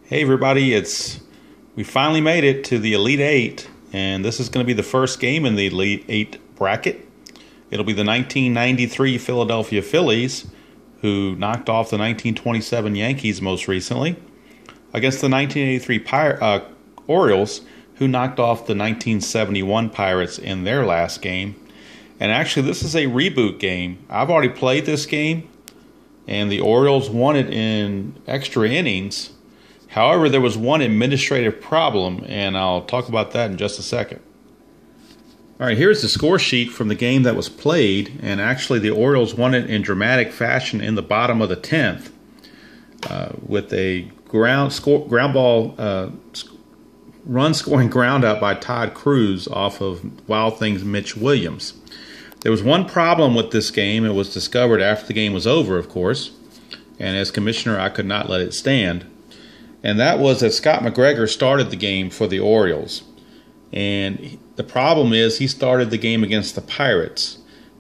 Hey everybody, we finally made it to the Elite Eight, and this is going to be the first game in the Elite Eight bracket. It'll be the 1993 Philadelphia Phillies, who knocked off the 1927 Yankees most recently, against the 1983 Orioles, who knocked off the 1971 Pirates in their last game. And actually, this is a reboot game. I've already played this game, and the Orioles won it in extra innings. However, there was one administrative problem, and I'll talk about that in just a second. All right, here's the score sheet from the game that was played, and actually the Orioles won it in dramatic fashion in the bottom of the 10th with a run-scoring ground out by Todd Cruz off of Wild Things Mitch Williams. There was one problem with this game. It was discovered after the game was over, of course, and as commissioner, I could not let it stand. And that was that Scott McGregor started the game for the Orioles. And the problem is he started the game against the Pirates.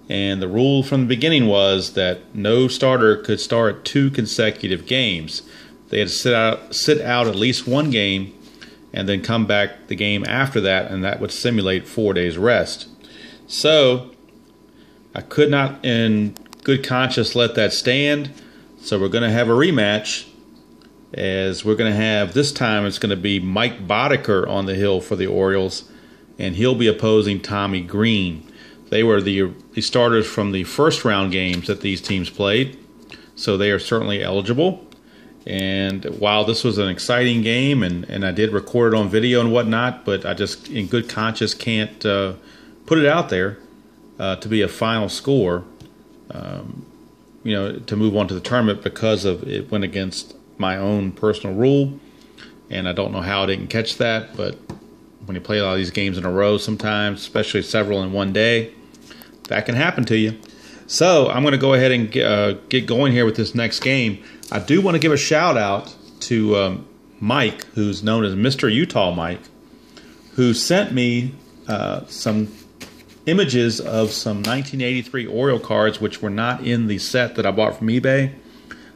And the rule from the beginning was that no starter could start 2 consecutive games. They had to sit out at least one game and then come back the game after that, and that would simulate 4 days rest. So I could not in good conscience let that stand. So we're going to have a rematch. As we're going to have, this time it's going to be Mike Boddicker on the hill for the Orioles, and he'll be opposing Tommy Green. They were the starters from the first round games that these teams played, so they are certainly eligible. And while this was an exciting game, and I did record it on video and whatnot, but I just in good conscience can't put it out there to be a final score, to move on to the tournament, because of it went against my own personal rule, and I don't know how I didn't catch that. But when you play a lot of these games in a row, sometimes, especially several in one day, that can happen to you. So I'm going to go ahead and get going here with this next game. I do want to give a shout out to Mike, who's known as Mr. Utah Mike, who sent me some images of some 1983 Oriole cards which were not in the set that I bought from eBay.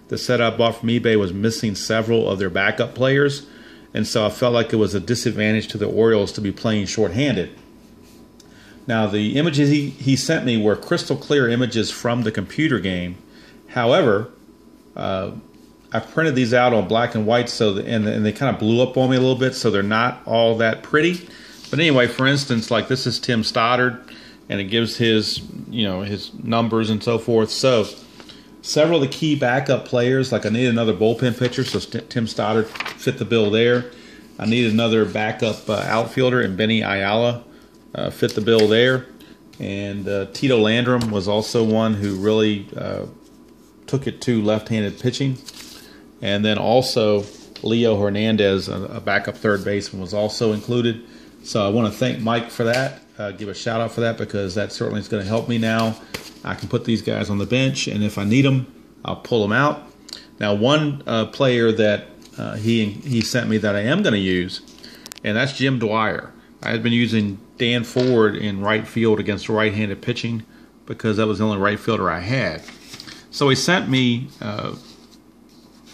The set I bought from eBay was missing several of their backup players, and so I felt like it was a disadvantage to the Orioles to be playing shorthanded. Now, the images he sent me were crystal clear images from the computer game. However, I printed these out on black and white, and they kind of blew up on me a little bit, so they're not all that pretty. But anyway, for instance, like this is Tim Stoddard, and it gives his numbers and so forth. So several of the key backup players, like I need another bullpen pitcher, so Tim Stoddard fit the bill there. I need another backup outfielder, and Benny Ayala fit the bill there. And Tito Landrum was also one who really took it to left-handed pitching. And then also Leo Hernandez, a backup third baseman, was also included. So I want to thank Mike for that, give a shout out for that, because that certainly is going to help me now. I can put these guys on the bench, and if I need them, I'll pull them out. Now, one player that he sent me that I am going to use, and that's Jim Dwyer. I had been using Dan Ford in right field against right-handed pitching because that was the only right fielder I had. So he sent me,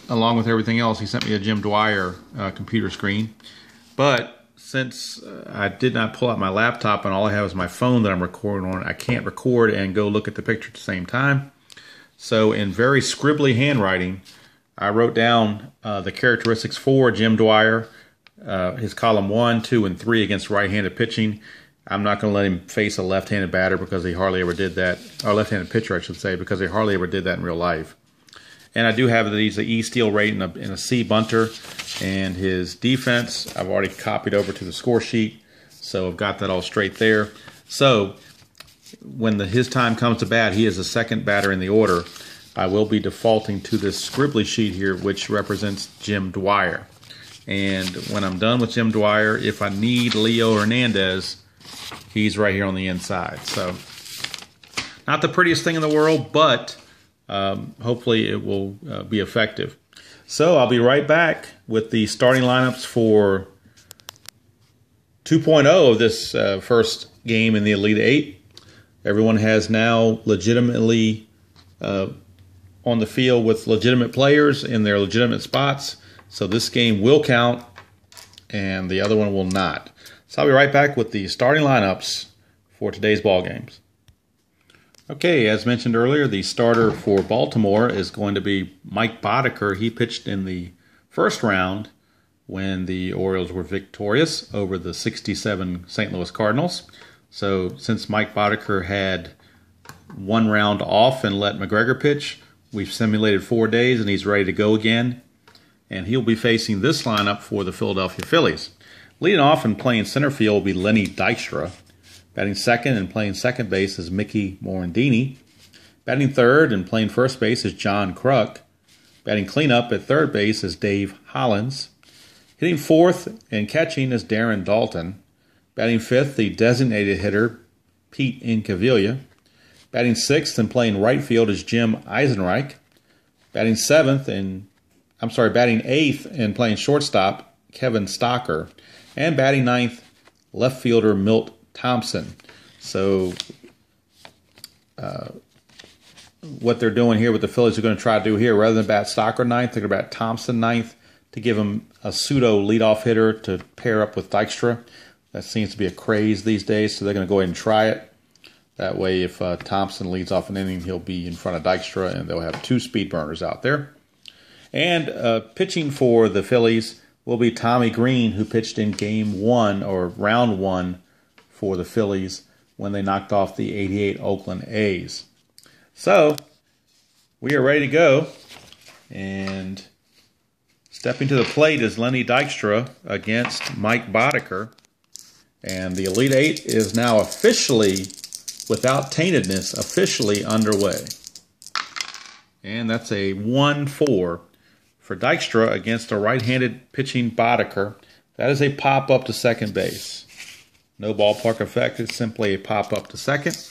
along with everything else, he sent me a Jim Dwyer computer screen. But since I did not pull out my laptop and all I have is my phone that I'm recording on, I can't record and go look at the picture at the same time. So in very scribbly handwriting, I wrote down the characteristics for Jim Dwyer, his column 1, 2, and 3 against right-handed pitching. I'm not going to let him face a left-handed batter because he hardly ever did that, or left-handed pitcher, I should say, because he hardly ever did that in real life. And I do have these, the E steal rate and a C bunter, and his defense I've already copied over to the score sheet, so I've got that all straight there. So when his time comes to bat, he is the second batter in the order. I will be defaulting to this scribbly sheet here, which represents Jim Dwyer. And when I'm done with Jim Dwyer, if I need Leo Hernandez, he's right here on the inside. So not the prettiest thing in the world, but hopefully it will be effective. So I'll be right back with the starting lineups for 2.0 of this first game in the Elite Eight. Everyone has now legitimately on the field with legitimate players in their legitimate spots. So this game will count, and the other one will not. So I'll be right back with the starting lineups for today's ball games. Okay, as mentioned earlier, the starter for Baltimore is going to be Mike Boddicker. He pitched in the first round when the Orioles were victorious over the 67 St. Louis Cardinals. So since Mike Boddicker had one round off and let McGregor pitch, we've simulated 4 days and he's ready to go again. And he'll be facing this lineup for the Philadelphia Phillies. Leading off and playing center field will be Lenny Dykstra. Batting second and playing second base is Mickey Morandini. Batting third and playing first base is John Kruk. Batting cleanup at third base is Dave Hollins. Hitting fourth and catching is Darren Dalton. Batting fifth, the designated hitter, Pete Incaviglia. Batting sixth and playing right field is Jim Eisenreich. Batting eighth and playing shortstop, Kevin Stocker. And batting ninth, left fielder Milt Thompson. So what they're doing here with the Phillies are going to try to do here, rather than bat Stocker ninth, they're going to bat Thompson ninth to give him a pseudo leadoff hitter to pair up with Dykstra. That seems to be a craze these days, so they're going to go ahead and try it. That way, if Thompson leads off an inning, he'll be in front of Dykstra, and they'll have two speed burners out there. And pitching for the Phillies will be Tommy Green, who pitched in Game 1 or Round 1 for the Phillies when they knocked off the '88 Oakland A's. So, we are ready to go, and stepping to the plate is Lenny Dykstra against Mike Boddicker. And the Elite Eight is now officially, without taintedness, officially underway. And that's a 1-4 for Dykstra against a right-handed pitching Boddicker. That is a pop-up to second base. No ballpark effect, it's simply a pop-up to second.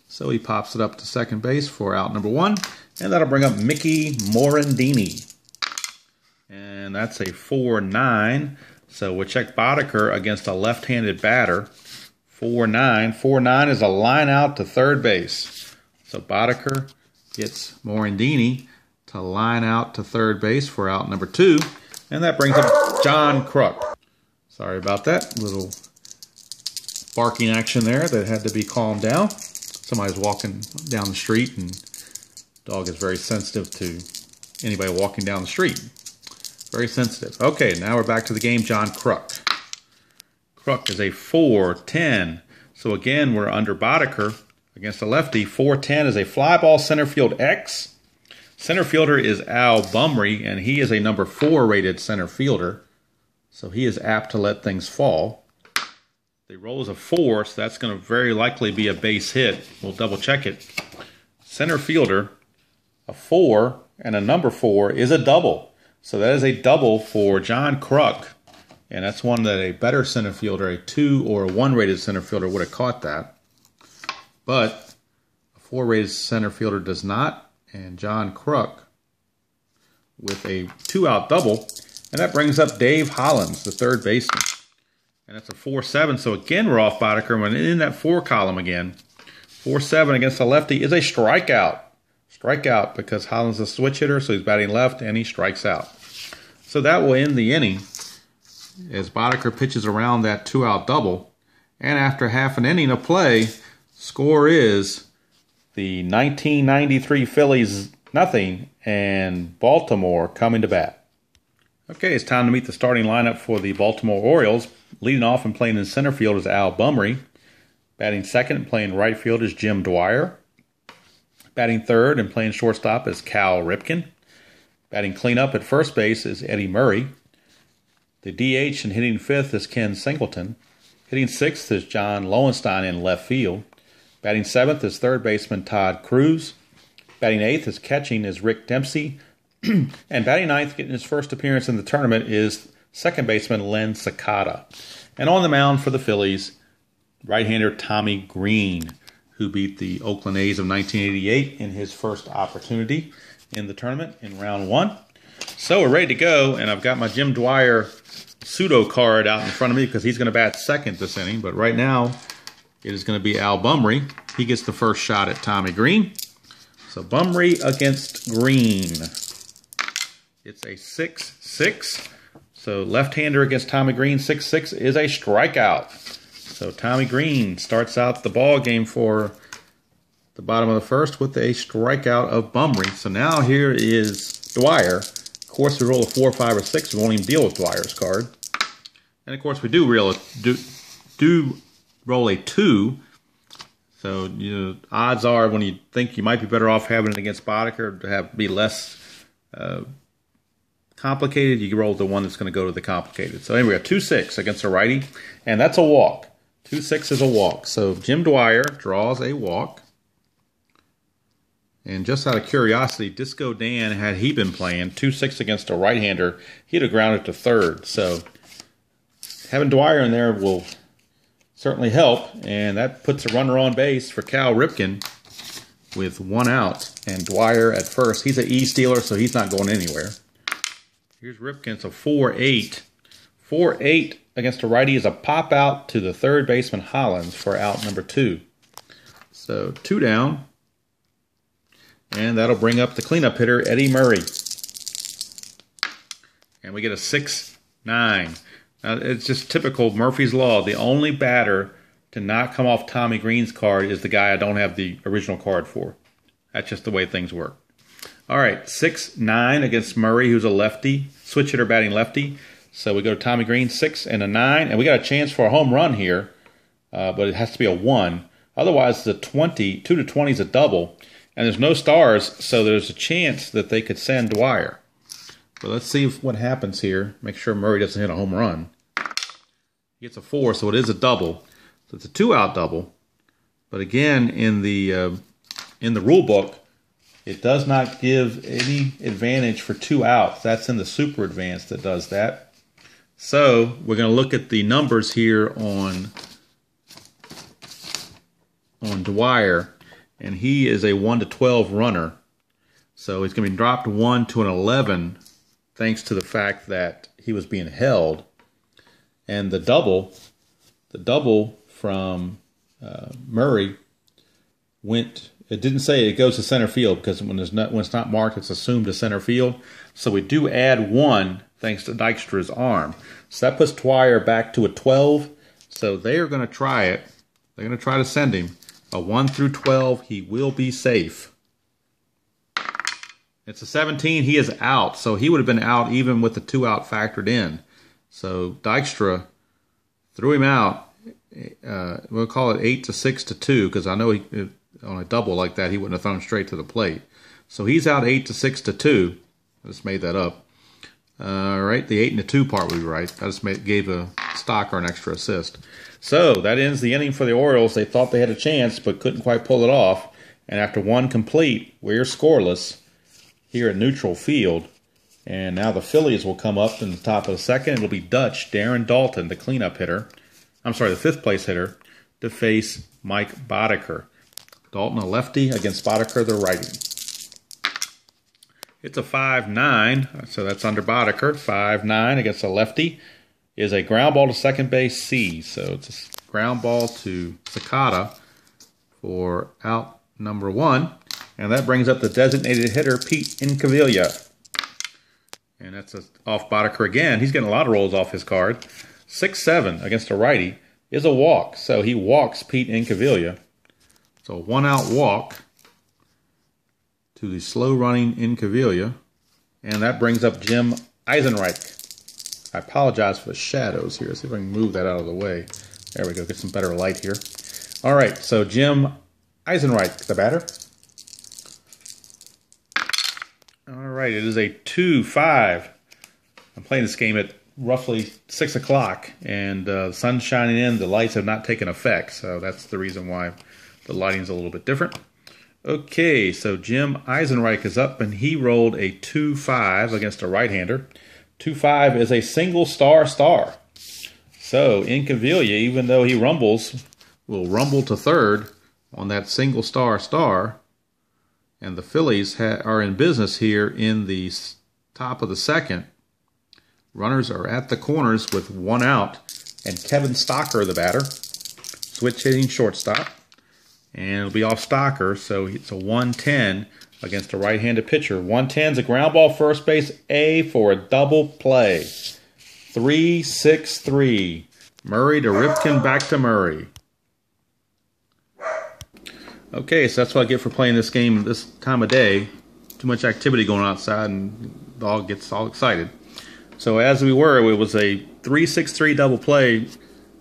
So he pops it up to second base for out number one. And that'll bring up Mickey Morandini. And that's a 4-9. So we'll check Boddicker against a left-handed batter. 4-9. 4-9 is a line out to third base. So Boddicker gets Morandini to line out to third base for out number two. And that brings up John Kruk. Sorry about that. Little barking action there that had to be calmed down. Somebody's walking down the street, and the dog is very sensitive to anybody walking down the street. Very sensitive. Okay, now we're back to the game. John Kruk. Kruk is a 4-10. So again, we're under Boddicker against a lefty. 4-10 is a fly ball center field X. Center fielder is Al Bumry, and he is a number 4 rated center fielder. So he is apt to let things fall. The roll is a 4, so that's going to very likely be a base hit. We'll double check it. Center fielder, a 4 and a number 4 is a double. So that is a double for John Kruk. And that's one that a better center fielder, a 2 or a 1 rated center fielder, would have caught that. But a 4 rated center fielder does not. And John Kruk with a 2-out double. And that brings up Dave Hollins, the third baseman. And that's a 4-7. So again, we're off Boddicker. When in that 4 column again. 4-7 against the lefty is a strikeout. Strikeout because Hollins is a switch hitter, so he's batting left, and he strikes out. So that will end the inning as Boddicker pitches around that 2-out double. And after half an inning of play, score is the 1993 Phillies 0 and Baltimore coming to bat. Okay, it's time to meet the starting lineup for the Baltimore Orioles. Leading off and playing in center field is Al Bumry. Batting second and playing right field is Jim Dwyer. Batting third and playing shortstop is Cal Ripken. Batting cleanup at first base is Eddie Murray. The DH and hitting fifth is Ken Singleton. Hitting sixth is John Lowenstein in left field. Batting seventh is third baseman Todd Cruz. Batting eighth is catching is Rick Dempsey. And batting ninth, getting his first appearance in the tournament, is second baseman Len Sakata. And on the mound for the Phillies, right-hander Tommy Green, who beat the Oakland A's of 1988 in his first opportunity in the tournament in round one. So we're ready to go, and I've got my Jim Dwyer pseudo card out in front of me because he's going to bat second this inning. But right now, it is going to be Al Bumry. He gets the first shot at Tommy Green. So Bumry against Green. It's a 6-6. So left-hander against Tommy Green, 6-6 is a strikeout. So Tommy Green starts out the ball game for the bottom of the first with a strikeout of Bumry. So now here is Dwyer. Of course, we roll a 4, 5, or 6. We won't even deal with Dwyer's card. And of course, we do roll a 2. So odds are, when you think you might be better off having it against Boddicker to be less complicated, you roll the one that's going to go to the complicated. So anyway, a 2-6 against a righty, and that's a walk. 2-6 is a walk. So Jim Dwyer draws a walk. And just out of curiosity, Disco Dan, had he been playing 2-6 against a right-hander, he'd have grounded to third. So having Dwyer in there will certainly help, and that puts a runner on base for Cal Ripken with 1 out. And Dwyer at first. He's an E-stealer, so he's not going anywhere. Here's Ripken. It's a 4-8. 4-8 against a righty is a pop out to the third baseman Hollins for out number 2. So 2 down. And that'll bring up the cleanup hitter, Eddie Murray. And we get a 6-9. Now, it's just typical Murphy's Law. The only batter to not come off Tommy Green's card is the guy I don't have the original card for. That's just the way things work. All right, 6-9 against Murray, who's a lefty. Switch hitter batting lefty. So we go to Tommy Green, 6 and a 9. And we got a chance for a home run here, but it has to be a 1. Otherwise, the 2 to 20 is a double. And there's no stars, so there's a chance that they could send Dwyer. But let's see what happens here. Make sure Murray doesn't hit a home run. He gets a 4, so it is a double. So it's a 2-out double. But again, in the rule book, it does not give any advantage for 2 outs. That's in the super advanced that does that. So we're going to look at the numbers here on Dwyer. And he is a 1 to 12 runner. So he's going to be dropped 1 to an 11 thanks to the fact that he was being held. And the double from Murray went, it didn't say it goes to center field because when it's not marked, it's assumed to center field. So we do add 1 thanks to Dykstra's arm. So that puts Dwyer back to a 12. So they are going to try it. They're going to try to send him. A 1 through 12, he will be safe. It's a 17, he is out. So he would have been out even with the 2-out factored in. So Dykstra threw him out. We'll call it 8-6 to 2 because I know on a double like that, he wouldn't have thrown straight to the plate. So he's out 8-6 to 2. I just made that up. Right, the 8 and the 2 part would be right. I just gave a Stocker an extra assist. So that ends the inning for the Orioles. They thought they had a chance, but couldn't quite pull it off. And after 1 complete, we're scoreless here at neutral field. And now the Phillies will come up in the top of the second. It'll be Dutch, Darren Dalton, the cleanup hitter. I'm sorry, the 5th place hitter, to face Mike Boddicker. Dalton, a lefty, against Boddicker, the righty. It's a 5-9, so that's under Boddicker. 5-9 against a lefty is a ground ball to second base C. So it's a ground ball to Sakata for out number 1. And that brings up the designated hitter, Pete Incaviglia. And that's off Boddicker again. He's getting a lot of rolls off his card. 6-7 against a righty is a walk. So he walks Pete Incaviglia. So a 1-out walk to the slow-running Incaviglia. And that brings up Jim Eisenreich. I apologize for the shadows here. Let's see if I can move that out of the way. There we go. Get some better light here. All right, so Jim Eisenreich, the batter. All right, it is a 2-5. I'm playing this game at roughly 6 o'clock, and the sun's shining in. The lights have not taken effect, so that's the reason why the lighting's a little bit different. Okay, so Jim Eisenreich is up, and he rolled a 2-5 against a right-hander. 2-5 is a single star. So Incaviglia, even though he rumbles, will rumble to third on that single star. And the Phillies are in business here in the top of the second. Runners are at the corners with 1 out. And Kevin Stocker, the batter, switch hitting shortstop. And it'll be off Stocker, so it's a 1-10 against a right-handed pitcher. 110's a ground ball first base A for a double play. 3-6-3. Murray to Ripken, back to Murray. Okay, so that's what I get for playing this game this time of day. Too much activity going outside and the dog gets all excited. So as we were, it was a 3-6-3 double play.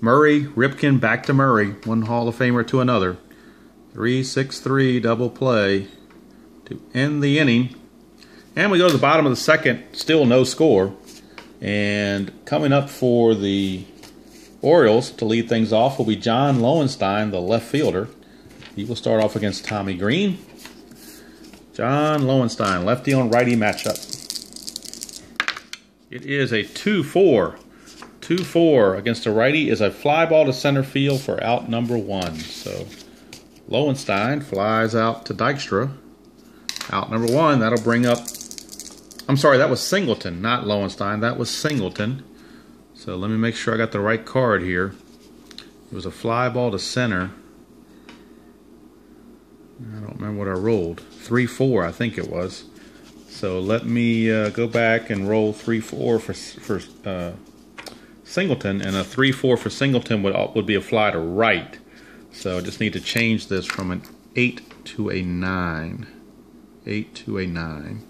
Murray, Ripken, back to Murray. One Hall of Famer to another. 3-6-3 double play to end the inning. And we go to the bottom of the second, still no score. And coming up for the Orioles to lead things off will be John Lowenstein, the left fielder. He will start off against Tommy Green. John Lowenstein, lefty on righty matchup. It is a 2-4. 2-4 against a righty is a fly ball to center field for out number 1. So Lowenstein flies out to Dykstra. Out number 1, that'll bring up, I'm sorry, that was Singleton, not Lowenstein. That was Singleton. So let me make sure I got the right card here. It was a fly ball to center. I don't remember what I rolled. 3-4, I think it was. So let me go back and roll 3-4 for Singleton, and a 3-4 for Singleton would be a fly to right. So I just need to change this from an 8 to a 9. 8 to a 9.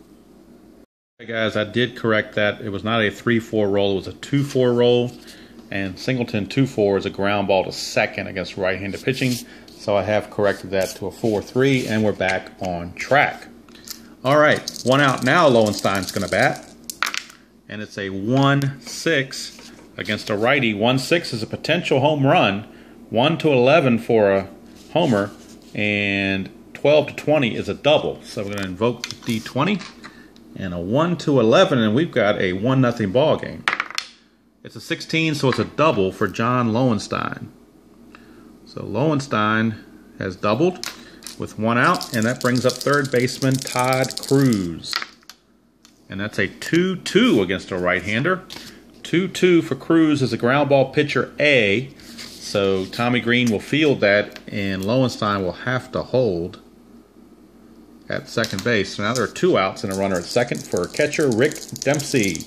Hey guys, I did correct that. It was not a 3-4 roll, it was a 2-4 roll. And Singleton 2-4 is a ground ball to second against right-handed pitching. So I have corrected that to a 4-3, and we're back on track. All right, 1 out now. Lowenstein's going to bat. And it's a 1-6 against a righty. 1-6 is a potential home run. 1-11 for a homer. And 12-20 is a double. So we're going to invoke D20. And a 1-11, and we've got a 1-0 ball game. It's a 16, so it's a double for John Lowenstein. So Lowenstein has doubled with 1 out, and that brings up third baseman Todd Cruz. And that's a 2-2 against a right-hander. 2-2 for Cruz is a ground ball pitcher A. So Tommy Green will field that, and Lowenstein will have to hold at second base. So now there are 2 outs and a runner at second for catcher Rick Dempsey.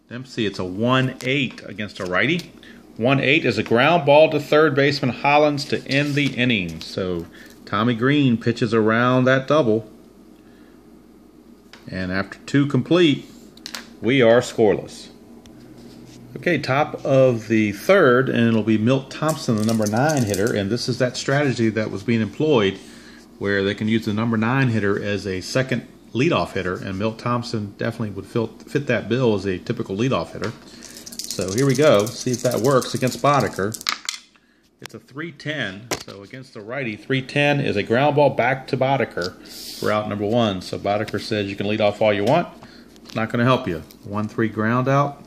Dempsey, it's a 1-8 against a righty. 1-8 is a ground ball to third baseman Hollins to end the inning. So Tommy Green pitches around that double. And after 2 complete, we are scoreless. Okay, top of the third, and it'll be Milt Thompson, the number 9 hitter. And this is that strategy that was being employed where they can use the number 9 hitter as a second leadoff hitter, and Milt Thompson definitely would fit that bill as a typical leadoff hitter. So here we go. See if that works against Boddicker. It's a 3-10. So against the righty, 3-10 is a ground ball back to Boddicker for out number 1. So Boddicker says you can lead off all you want. It's not going to help you. 1-3 ground out.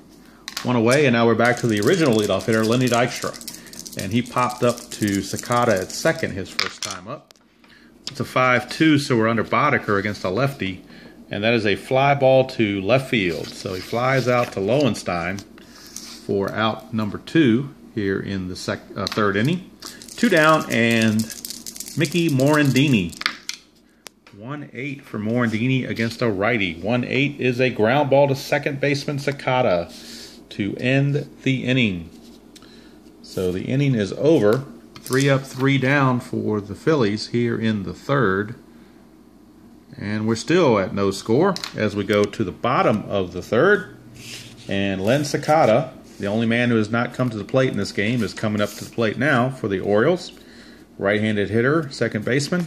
1 away, and now we're back to the original leadoff hitter, Lenny Dykstra. And he popped up to Sakata at second his first time up. It's a 5-2, so we're under Boddicker against a lefty, and that is a fly ball to left field. So he flies out to Lowenstein for out number 2 here in the third inning. 2 down, and Mickey Morandini. 1-8 for Morandini against a righty. 1-8 is a ground ball to second baseman Sakata to end the inning. So the inning is over. 3 up, 3 down for the Phillies here in the third. And we're still at no score as we go to the bottom of the third. And Len Sakata, the only man who has not come to the plate in this game, is coming up to the plate now for the Orioles. Right-handed hitter, second baseman,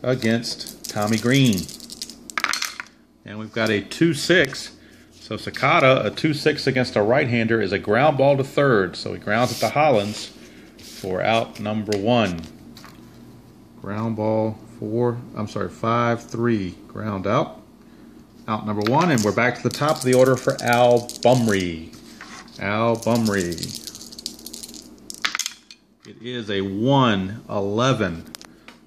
against Tommy Green. And we've got a 2-6. So Sakata, a 2-6 against a right-hander, is a ground ball to third. So he grounds it to Hollins for out number 1. Ground ball 5-3 ground out. Out number 1, and we're back to the top of the order for Al Bumrey. Al Bumrey. It is a 1-11.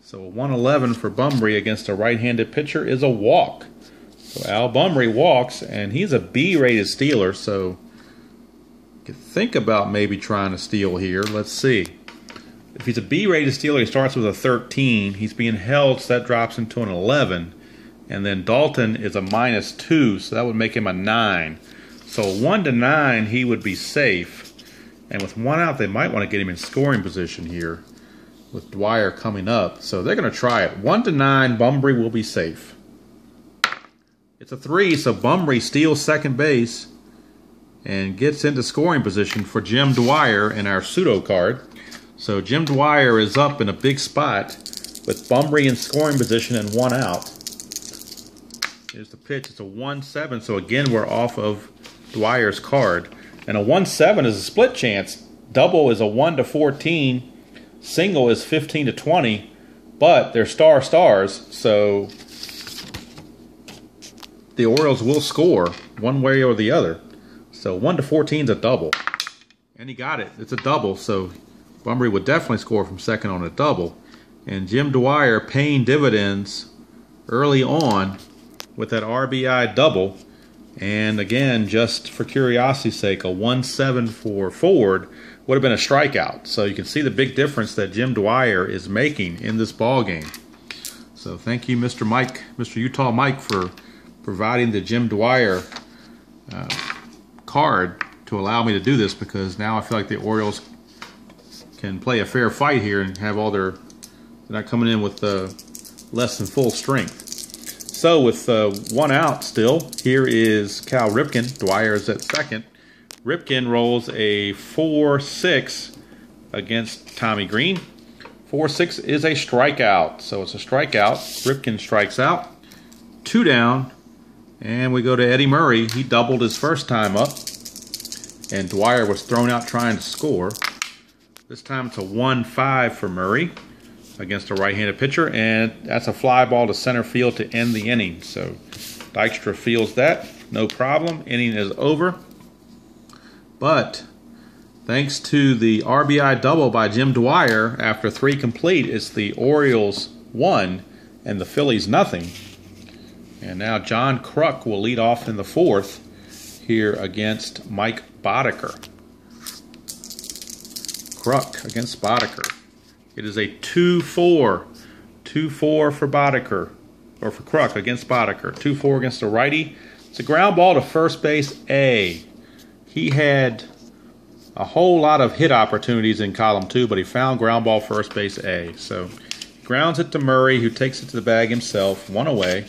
So a 1-11 for Bumrey against a right-handed pitcher is a walk. So Al Bumrey walks, and he's a B-rated stealer, so you could think about maybe trying to steal here. Let's see. If he's a B-rated stealer, he starts with a 13. He's being held, so that drops into an 11. And then Dalton is a -2, so that would make him a 9. So 1 to 9, he would be safe. And with 1 out, they might want to get him in scoring position here with Dwyer coming up. So they're going to try it. 1 to 9, Bunbury will be safe. It's a 3, so Bunbury steals second base and gets into scoring position for Jim Dwyer in our pseudo card. So Jim Dwyer is up in a big spot with Bunbury in scoring position and 1 out. Here's the pitch. It's a 1-7, so again we're off of Dwyer's card. And a 1-7 is a split chance. Double is a 1 to 14. Single is 15 to 20. But they're stars, so the Orioles will score one way or the other. So 1 to 14 is a double. And he got it. It's a double, so Bunbury would definitely score from second on a double. And Jim Dwyer paying dividends early on with that RBI double. And again, just for curiosity's sake, a 1-7 for Ford would have been a strikeout. So you can see the big difference that Jim Dwyer is making in this ball game. So thank you, Mr. Mike, Mr. Utah Mike, for providing the Jim Dwyer card to allow me to do this, because now I feel like the Orioles can play a fair fight here and have all they're not coming in with less than full strength. So with 1 out still, here is Cal Ripken. Dwyer is at second. Ripken rolls a 4-6 against Tommy Green. 4-6 is a strikeout, so it's a strikeout. Ripken strikes out. 2 down, and we go to Eddie Murray. He doubled his first time up, and Dwyer was thrown out trying to score. This time it's a 1-5 for Murray against a right-handed pitcher, and that's a fly ball to center field to end the inning. So Dykstra fields that, no problem. Inning is over. But thanks to the RBI double by Jim Dwyer after 3 complete, it's the Orioles 1 and the Phillies nothing. And now John Kruk will lead off in the 4th here against Mike Boddicker. Kruk against Boddicker. It is a 2-4. 2-4 for Boddicker, or for Kruk against Boddicker. 2-4 against the righty. It's a ground ball to first base A. He had a whole lot of hit opportunities in column 2, but he found ground ball first base A. So grounds it to Murray, who takes it to the bag himself, 1 away.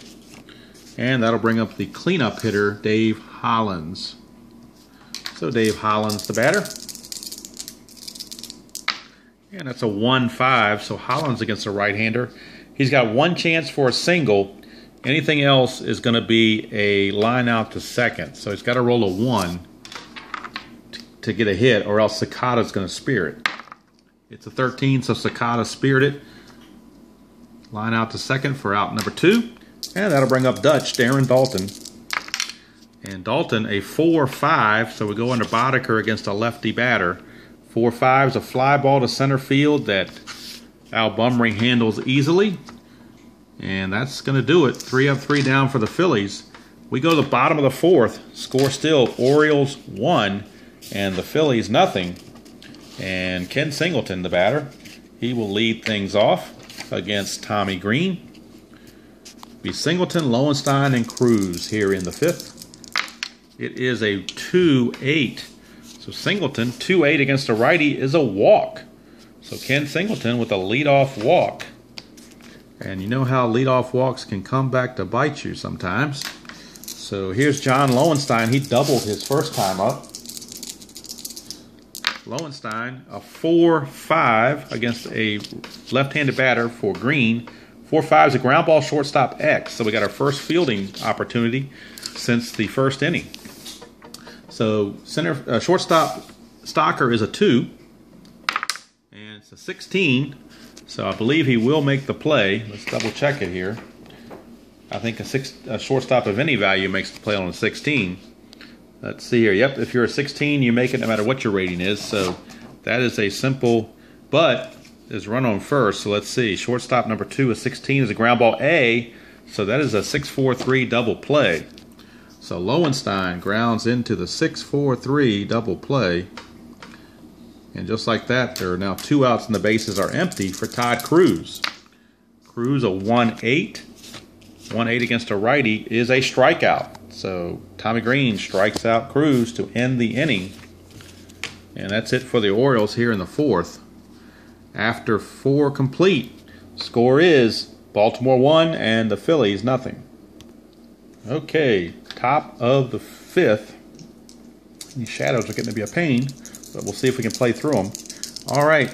And that'll bring up the cleanup hitter, Dave Hollins. So Dave Hollins, the batter. And that's a 1-5, so Hollins against a right-hander. He's got 1 chance for a single. Anything else is going to be a line out to second. So he's got to roll a 1 to get a hit, or else Sakata's going to spear it. It's a 13, so Sakata speared it. Line out to second for out number 2. And that'll bring up Dutch, Darren Dalton. And Dalton, a 4-5, so we go under Boddicker against a lefty batter. 4-5 is a fly ball to center field that Al Bunbury handles easily. And that's going to do it. 3 up, 3 down for the Phillies. We go to the bottom of the 4th. Score still, Orioles 1 and the Phillies nothing. And Ken Singleton, the batter, he will lead things off against Tommy Green. Be Singleton, Lowenstein, and Cruz here in the 5th. It is a 2-8. So Singleton, 2-8 against a righty is a walk. So Ken Singleton with a leadoff walk. And you know how leadoff walks can come back to bite you sometimes. So here's John Lowenstein. He doubled his first time up. Lowenstein, a 4-5 against a left-handed batter for Green. 4-5 is a ground ball shortstop X. So we got our first fielding opportunity since the first inning. So shortstop Stocker is a 2, and it's a 16. So I believe he will make the play. Let's double check it here. I think a shortstop of any value makes the play on a 16. Let's see here. Yep, if you're a 16, you make it no matter what your rating is. So that is a simple, but is run on first. So let's see. Shortstop number 2 is 16 is a ground ball A. So that is a 6-4-3 double play. So Lowenstein grounds into the 6-4-3 double play. And just like that, there are now 2 outs and the bases are empty for Todd Cruz. Cruz, a 1-8. 1-8 against a righty is a strikeout. So Tommy Green strikes out Cruz to end the inning. And that's it for the Orioles here in the 4th. After 4 complete, score is Baltimore 1 and the Phillies nothing. Okay, top of the 5th. These shadows are getting to be a pain, but we'll see if we can play through them. All right,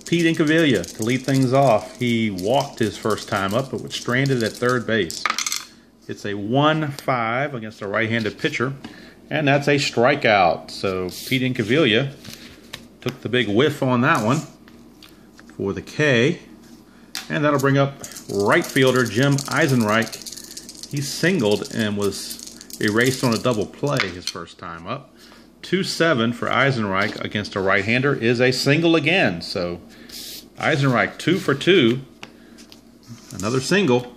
Pete Incaviglia to lead things off. He walked his first time up, but was stranded at third base. It's a 1-5 against a right-handed pitcher, and that's a strikeout. So Pete Incaviglia took the big whiff on that one for the K, and that'll bring up right fielder Jim Eisenreich. He singled and was erased on a double play his first time up. 2-7 for Eisenreich against a right-hander is a single again. So Eisenreich 2 for 2. Another single.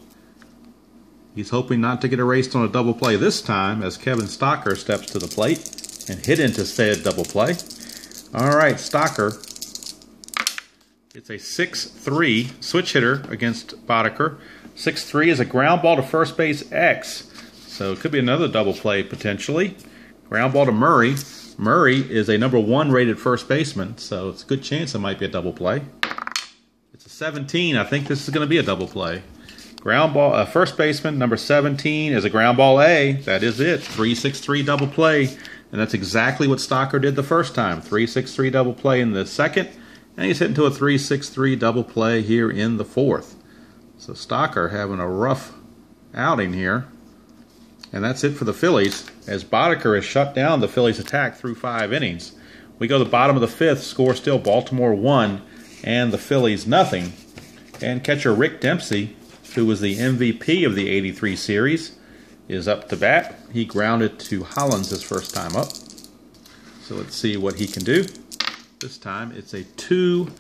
He's hoping not to get erased on a double play this time as Kevin Stocker steps to the plate and hit into said double play. All right, Stocker. It's a 6-3 switch hitter against Boddicker. 6-3 is a ground ball to first base X. So it could be another double play potentially. Ground ball to Murray. Murray is a number 1 rated first baseman, so it's a good chance it might be a double play. It's a 17. I think this is going to be a double play. Ground ball, first baseman, number 17 is a ground ball A. That is it. 3-6-3 double play. And that's exactly what Stocker did the first time. 3-6-3 double play in the second. And he's hitting to a 3-6-3 double play here in the 4th. So Stocker having a rough outing here. And that's it for the Phillies, as Boddicker has shut down the Phillies' attack through 5 innings. We go to the bottom of the 5th, score still Baltimore 1 and the Phillies nothing. And catcher Rick Dempsey, who was the MVP of the '83 series, is up to bat. He grounded to Hollins his first time up. So let's see what he can do. This time it's a 2-12.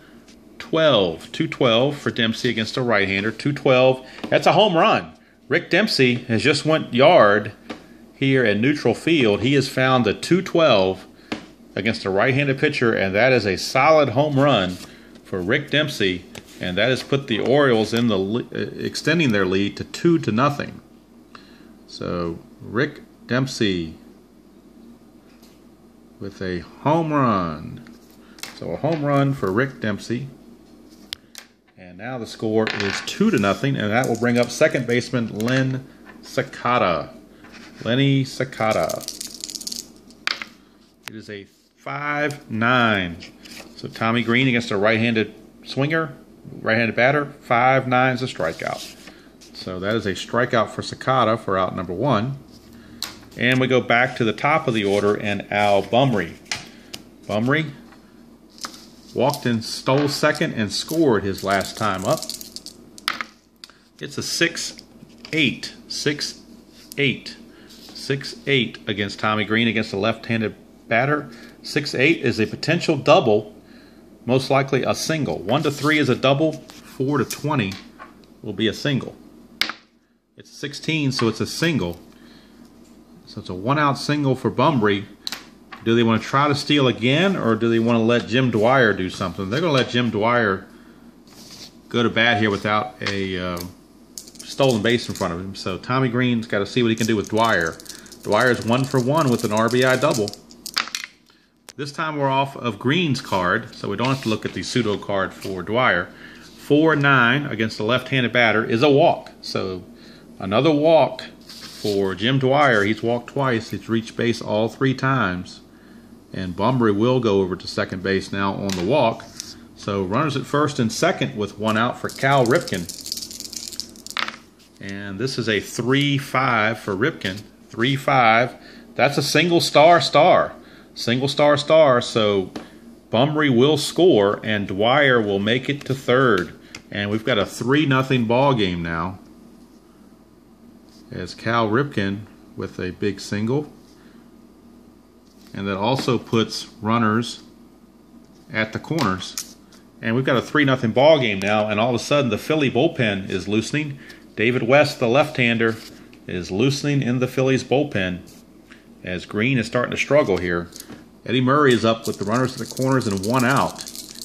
2-12 for Dempsey against a right-hander. 2-12. That's a home run. Rick Dempsey has just went yard here at neutral field. He has found the 2-12 against a right-handed pitcher, and that is a solid home run for Rick Dempsey, and that has put the Orioles in the extending their lead to 2-0. So Rick Dempsey with a home run. So a home run for Rick Dempsey. And now the score is 2-0, and that will bring up second baseman Len Sakata. Lenny Sakata. It is a 5-9. So Tommy Green against a right-handed swinger, right-handed batter. 5-9 is a strikeout. So that is a strikeout for Sakata for out number 1. And we go back to the top of the order and Al Bumry. Bumry walked and stole second and scored his last time up. It's a 6-8. 6-8. 6-8 against Tommy Green against a left-handed batter. 6-8 is a potential double, most likely a single. 1-3 is a double. 4-20 will be a single. It's 16, so it's a single. So it's a 1-out single for Bumry. Do they want to try to steal again, or do they want to let Jim Dwyer do something? They're going to let Jim Dwyer go to bat here without a stolen base in front of him. So Tommy Green's got to see what he can do with Dwyer. Dwyer's 1 for 1 with an RBI double. This time we're off of Green's card, so we don't have to look at the pseudo card for Dwyer. 4-9 against a left-handed batter is a walk. So another walk for Jim Dwyer. He's walked twice. He's reached base all 3 times. And Bumry will go over to second base now on the walk. So runners at first and second with 1 out for Cal Ripken. And this is a 3-5 for Ripken. 3-5. That's a single star. Single star. So Bumry will score and Dwyer will make it to third. And we've got a 3-0 ball game now, as Cal Ripken with a big single. And that also puts runners at the corners. And we've got a 3-0 ball game now, and all of a sudden the Philly bullpen is loosening. David West, the left-hander, is loosening in the Phillies bullpen as Green is starting to struggle here. Eddie Murray is up with the runners at the corners and 1 out.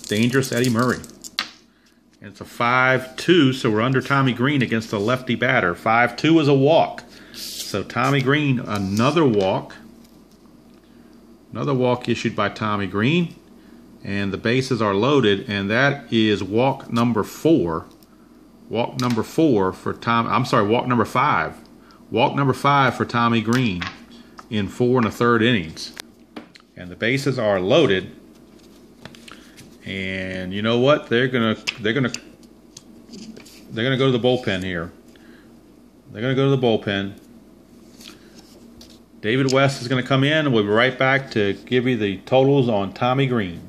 Dangerous Eddie Murray. And it's a 5-2, so we're under Tommy Green against a lefty batter. 5-2 is a walk. So Tommy Green, another walk. Another walk issued by Tommy Green. And the bases are loaded, and that is walk number 4. Walk number 4 for walk number 5. Walk number 5 for Tommy Green in 4 1/3 innings. And the bases are loaded. And you know what? They're gonna go to the bullpen here. They're gonna go to the bullpen. David West is gonna come in, and we'll be right back to give you the totals on Tommy Green.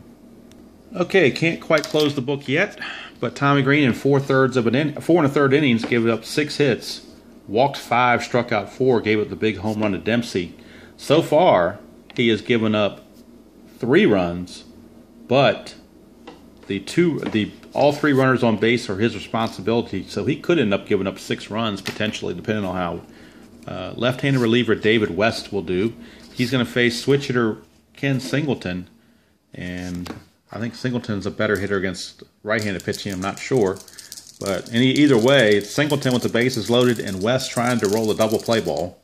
Okay, can't quite close the book yet, but Tommy Green in 4 1/3 innings gave up 6 hits, walked 5, struck out 4, gave up the big home run to Dempsey. So far, he has given up 3 runs, but all 3 runners on base are his responsibility, so he could end up giving up 6 runs potentially, depending on how left-handed reliever David West will do. He's going to face switch hitter Ken Singleton, and I think Singleton's a better hitter against right-handed pitching. I'm not sure, but either way, it's Singleton with the bases loaded and West trying to roll a double play ball.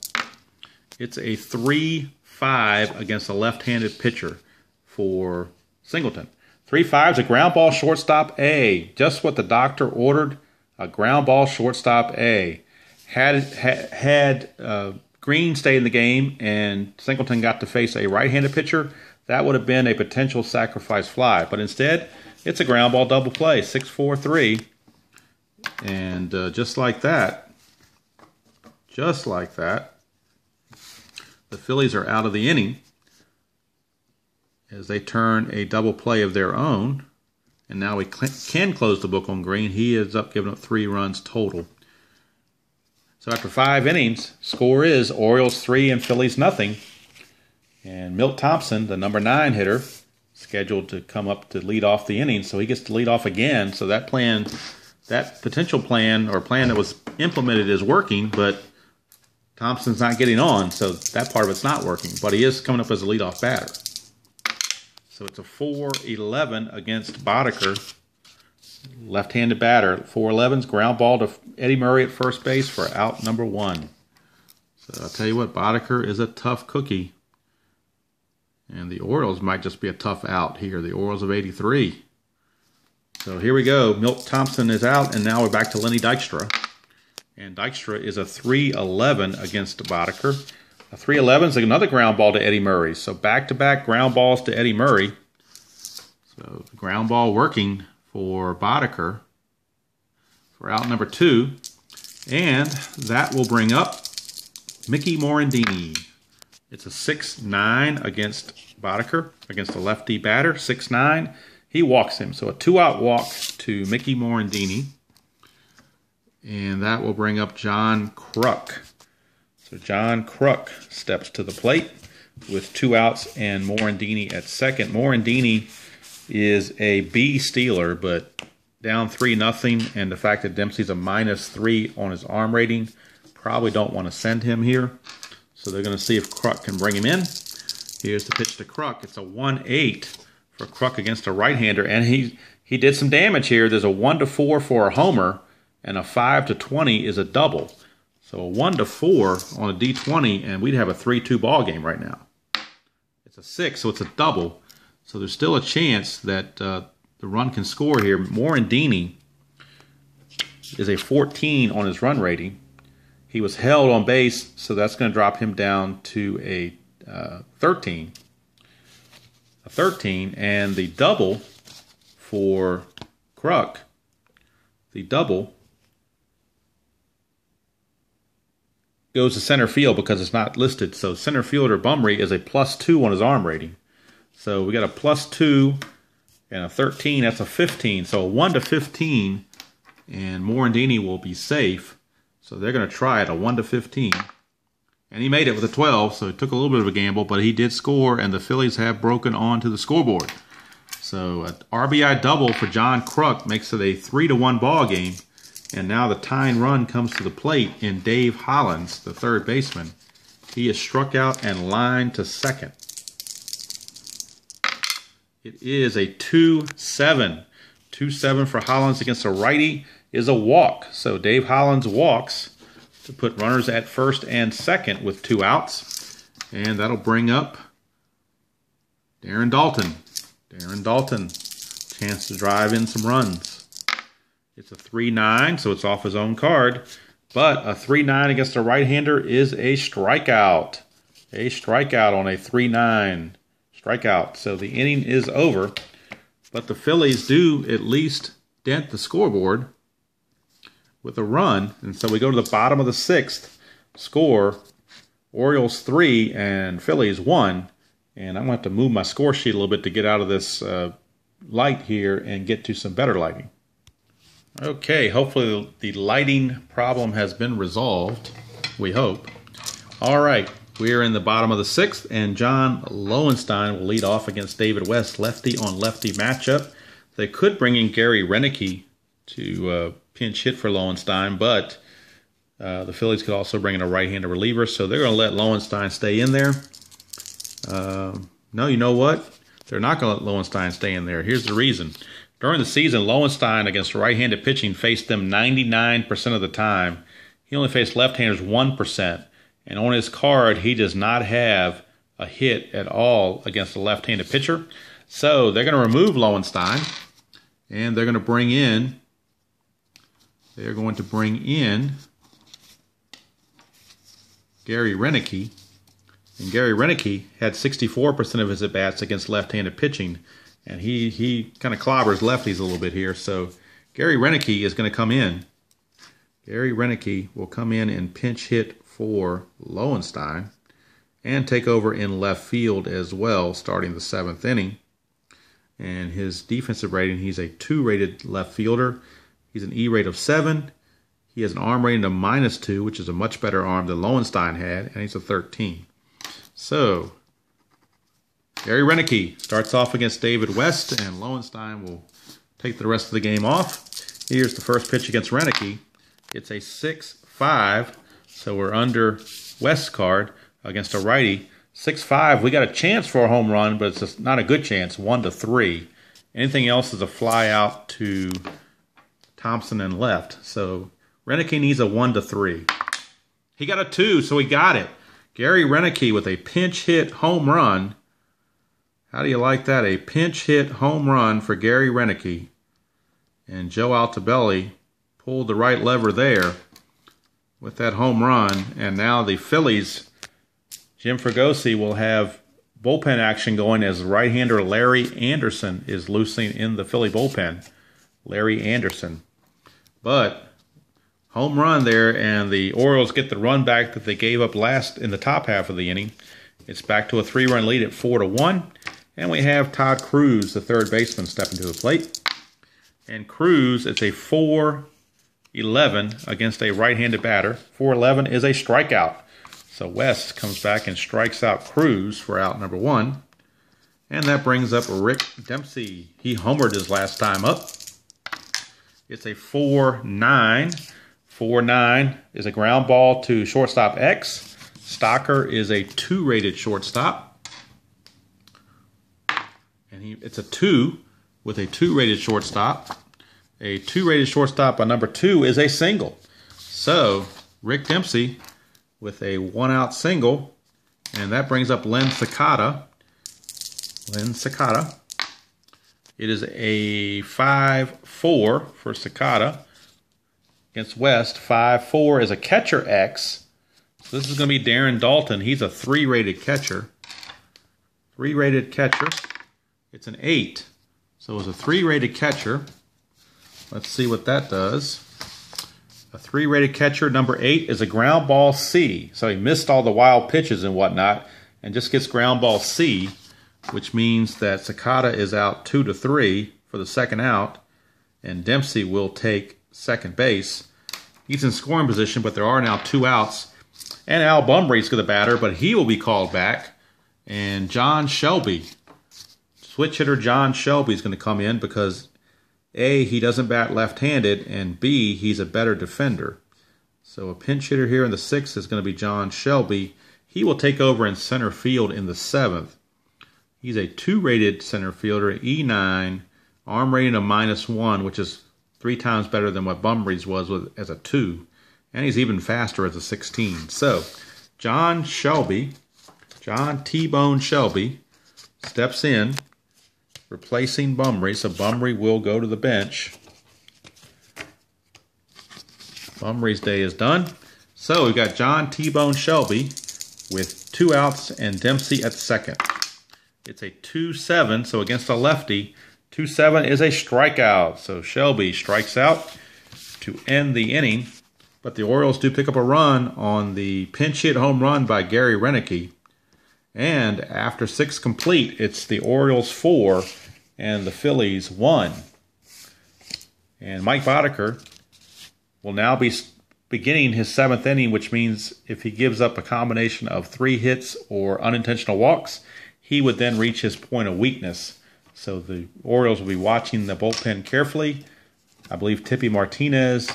It's a 3-5 against a left-handed pitcher for Singleton. 3-5 is a ground ball, shortstop A. Just what the doctor ordered, a ground ball, shortstop A. Had Green stayed in the game and Singleton got to face a right-handed pitcher, that would have been a potential sacrifice fly. But instead, it's a ground ball double play, 6-4-3. And just like that, the Phillies are out of the inning as they turn a double play of their own. And now we can close the book on Green. He is up giving up 3 runs total. So after 5 innings, score is Orioles 3 and Phillies nothing. And Milt Thompson, the number 9 hitter, scheduled to come up to lead off the inning. So he gets to lead off again. So that potential plan or plan that was implemented is working, but Thompson's not getting on. So that part of it's not working. But he is coming up as a leadoff batter. So it's a 4-11 against Boddicker, left-handed batter. 4-11's ground ball to Eddie Murray at first base for out number 1. So I'll tell you what, Boddicker is a tough cookie. And the Orioles might just be a tough out here. The Orioles of 83. So here we go. Milt Thompson is out, and now we're back to Lenny Dykstra. And Dykstra is a 3-11 against Boddicker. A 3-11 is another ground ball to Eddie Murray. So back-to-back ground balls to Eddie Murray. So the ground ball working for Boddicker for out number 2. And that will bring up Mickey Morandini. It's a 6-9 against Boddicker, against a lefty batter, 6-9. He walks him. So a 2-out walk to Mickey Morandini. And that will bring up John Kruk. So John Kruk steps to the plate with 2 outs and Morandini at second. Morandini is a B stealer, but down 3-0, and the fact that Dempsey's a -3 on his arm rating, probably don't want to send him here. So they're going to see if Kruk can bring him in. Here's the pitch to Kruk. It's a 1-8 for Kruk against a right-hander, and he did some damage here. There's a 1-4 for a homer, and a 5-20 is a double. So a 1-4 on a D20, and we'd have a 3-2 ball game right now. It's a 6, so it's a double. So there's still a chance that the run can score here. Morandini is a 14 on his run rating. He was held on base, so that's going to drop him down to a 13. A 13, and the double for Kruk, the double goes to center field because it's not listed. So center fielder Bumry is a +2 on his arm rating. So we got a +2 and a 13. That's a 15. So a 1-15, and Morandini will be safe. So they're going to try it, a 1-15. And he made it with a 12, so it took a little bit of a gamble, but he did score, and the Phillies have broken onto the scoreboard. So an RBI double for John Kruk makes it a 3-1 ball game. And now the tying run comes to the plate in Dave Hollins, the third baseman. He is struck out and lined to second. It is a 2-7. 2-7 for Hollins against a righty is a walk. So Dave Hollins walks to put runners at first and second with 2 outs. And that'll bring up Darren Daulton. Darren Daulton, chance to drive in some runs. It's a 3-9, so it's off his own card. But a 3-9 against a right-hander is a strikeout. A strikeout on a 3-9 strikeout. So the inning is over. But the Phillies do at least dent the scoreboard with a run. And so we go to the bottom of the 6th. Score, Orioles 3 and Phillies 1. And I'm going to have to move my score sheet a little bit to get out of this light here and get to some better lighting. Okay, hopefully the lighting problem has been resolved. We hope. All right, we're in the bottom of the 6th, and John Lowenstein will lead off against David West, lefty on lefty matchup. They could bring in Gary Renicky to pinch hit for Lowenstein, but the Phillies could also bring in a right-handed reliever, so they're going to let Lowenstein stay in there. No, you know what? They're not going to let Lowenstein stay in there. Here's the reason. During the season, Lowenstein against right-handed pitching faced them 99% of the time. He only faced left-handers 1%. And on his card, he does not have a hit at all against a left-handed pitcher. So they're going to remove Lowenstein, and they're going to bring in Gary Renicky. And Gary Renicky had 64% of his at-bats against left-handed pitching. And he kind of clobbers lefties a little bit here. So Gary Renicky is going to come in. Gary Renicky will come in and pinch hit for Lowenstein and take over in left field as well, starting the 7th inning. And his defensive rating, he's a 2-rated left fielder. He's an E rate of 7. He has an arm rating of -2, which is a much better arm than Lowenstein had, and he's a 13. So Gary Renicky starts off against David West, and Lowenstein will take the rest of the game off. Here's the first pitch against Renicky. It's a 6-5, so we're under West's card against a righty. 6-5, we got a chance for a home run, but it's just not a good chance, 1-3. Anything else is a fly out to Thompson and left. So Renicky needs a 1-3. He got a 2, so he got it. Gary Renicky with a pinch hit home run. How do you like that? A pinch hit home run for Gary Renicky. And Joe Altobelli pulled the right lever there with that home run. And now the Phillies, Jim Fregosi, will have bullpen action going as right-hander Larry Anderson is loosing in the Philly bullpen. Larry Anderson. But home run there, and the Orioles get the run back that they gave up last in the top half of the inning. It's back to a 3-run lead at 4-1. And we have Todd Cruz, the third baseman, stepping to the plate. And Cruz, it's a 4-11 against a right-handed batter. 4-11 is a strikeout. So West comes back and strikes out Cruz for out number 1. And that brings up Rick Dempsey. He homered his last time up. It's a 4-9. 4-9 is a ground ball to shortstop X. Stocker is a 2-rated shortstop. And it's a 2 with a 2-rated shortstop. A 2-rated shortstop on number 2 is a single. So Rick Dempsey with a 1-out single. And that brings up Len Sakata. Len Sakata. It is a 5-4 for Sakata against West. 5-4 is a catcher X. So this is going to be Darren Daulton. He's a 3-rated catcher. 3-rated catcher. It's an 8. So it's a 3-rated catcher. Let's see what that does. A 3-rated catcher, number 8, is a ground ball C. So he missed all the wild pitches and whatnot and just gets ground ball C, which means that Sakata is out 2-3 for the second out, and Dempsey will take second base. He's in scoring position, but there are now 2 outs. And Al Bumbry's the batter, but he will be called back. And John Shelby, switch hitter John Shelby, is going to come in because A, he doesn't bat left-handed, and B, he's a better defender. So a pinch hitter here in the 6th is going to be John Shelby. He will take over in center field in the 7th. He's a 2 rated center fielder, E9, arm rating of -1, which is 3 times better than what Bumries was as a 2. And he's even faster as a 16. So, John T-Bone Shelby, steps in, replacing Bumry. So Bumry will go to the bench. Bumry's day is done. So we've got John T-Bone Shelby with 2 outs and Dempsey at second. It's a 2-7, so against a lefty, 2-7 is a strikeout. So Shelby strikes out to end the inning. But the Orioles do pick up a run on the pinch hit home run by Gary Renicky. And after 6 complete, it's the Orioles 4 and the Phillies 1. And Mike Boddicker will now be beginning his 7th inning, which means if he gives up a combination of 3 hits or unintentional walks, he would then reach his point of weakness. So the Orioles will be watching the bullpen carefully. I believe Tippy Martinez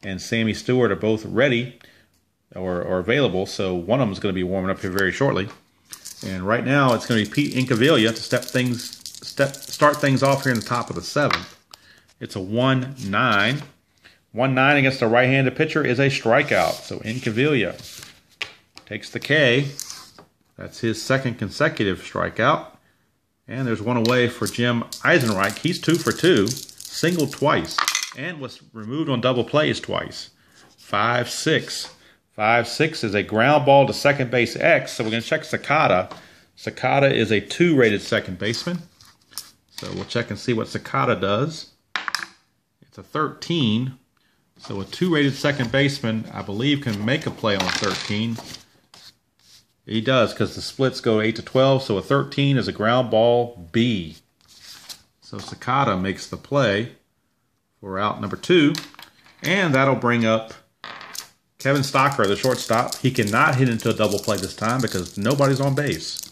and Sammy Stewart are both ready or available, so one of them is going to be warming up here very shortly. And right now it's going to be Pete Incaviglia to start things off here in the top of the 7th. It's a 1-9. 1-9 against a right-handed pitcher is a strikeout. So Incaviglia takes the K. That's his 2nd consecutive strikeout. And there's one away for Jim Eisenreich. He's 2 for 2, singled twice, and was removed on double plays twice. 5-6. 5-6 is a ground ball to second base X. So we're going to check Sakata. Sakata is a 2 rated second baseman. So we'll check and see what Sakata does. It's a 13. So a 2 rated second baseman, I believe, can make a play on 13. He does, because the splits go 8 to 12. So a 13 is a ground ball B. So Sakata makes the play for out number 2. And that'll bring up Kevin Stocker, the shortstop. He cannot hit into a double play this time because nobody's on base.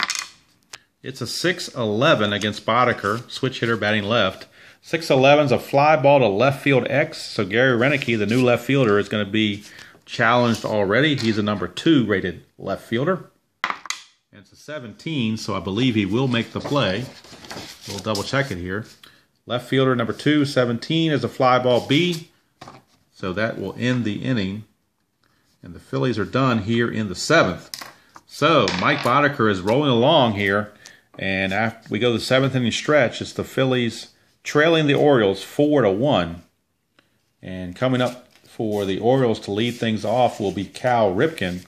It's a 6-11 against Boddicker, switch hitter batting left. 6-11 is a fly ball to left field X. So Gary Renicky, the new left fielder, is going to be challenged already. He's a number 2 rated left fielder. And it's a 17, so I believe he will make the play. We'll double check it here. Left fielder number 2, 17 is a fly ball B. So that will end the inning. And the Phillies are done here in the 7th. So Mike Boddicker is rolling along here. And after we go to the 7th inning stretch, it's the Phillies trailing the Orioles 4-1. And coming up for the Orioles to lead things off will be Cal Ripken.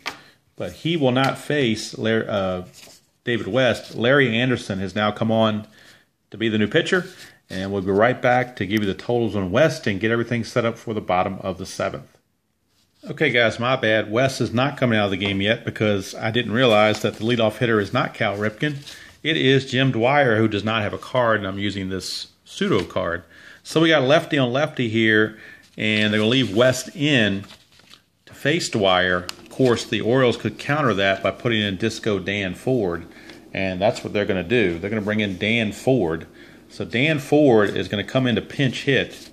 But he will not face David West. Larry Anderson has now come on to be the new pitcher. And we'll be right back to give you the totals on West and get everything set up for the bottom of the 7th. Okay, guys, my bad. West is not coming out of the game yet because I didn't realize that the leadoff hitter is not Cal Ripken. It is Jim Dwyer, who does not have a card, and I'm using this pseudo card. So we got lefty on lefty here, and they're going to leave West in to face Dwyer. Of course, the Orioles could counter that by putting in Disco Dan Ford, and that's what they're going to do. They're going to bring in Dan Ford. So Dan Ford is going to come in to pinch hit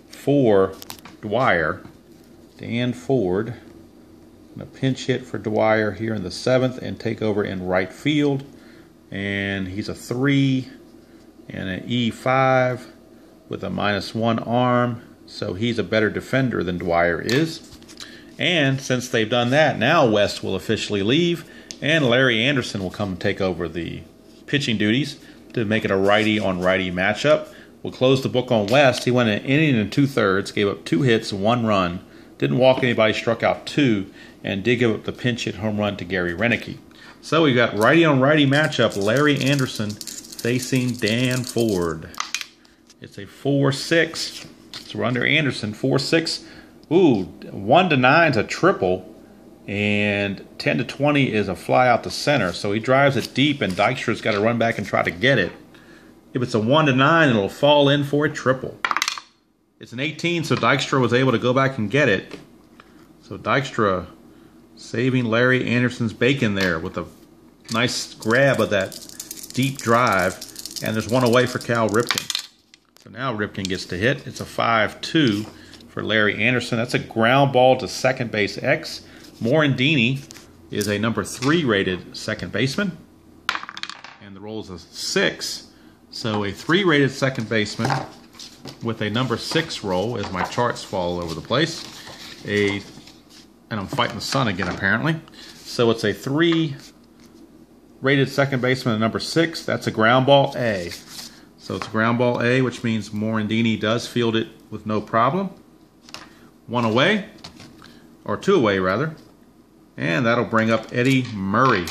for Dwyer. Dan Ford going to pinch hit for Dwyer here in the 7th and take over in right field. And he's a 3 and an E5 with a -1 arm. So he's a better defender than Dwyer is. And since they've done that, now West will officially leave. And Larry Anderson will come and take over the pitching duties to make it a righty-on-righty matchup. We'll close the book on West. He went an inning and 2/3, gave up 2 hits, 1 run. Didn't walk anybody, struck out 2, and did give up the pinch hit home run to Gary Renicky. So we've got righty-on-righty matchup, Larry Anderson facing Dan Ford. It's a 4-6. So we're under Anderson, 4-6. Ooh, 1-9 is a triple, and 10-20 is a fly out to center. So he drives it deep, and Dykstra's got to run back and try to get it. If it's a 1-9, it'll fall in for a triple. It's an 18, so Dykstra was able to go back and get it. So Dykstra saving Larry Anderson's bacon there with a nice grab of that deep drive. And there's one away for Cal Ripken. So now Ripken gets to hit. It's a 5-2 for Larry Anderson. That's a ground ball to second base X. Morandini is a number 3 rated second baseman. and the roll is a 6. So a 3 rated second baseman with a number 6 roll, as my charts fall all over the place. And I'm fighting the sun again apparently. So it's a 3 rated second baseman at number 6. That's a ground ball A. So it's a ground ball A, which means Morandini does field it with no problem. 1 away, or 2 away rather. And that'll bring up Eddie Murray.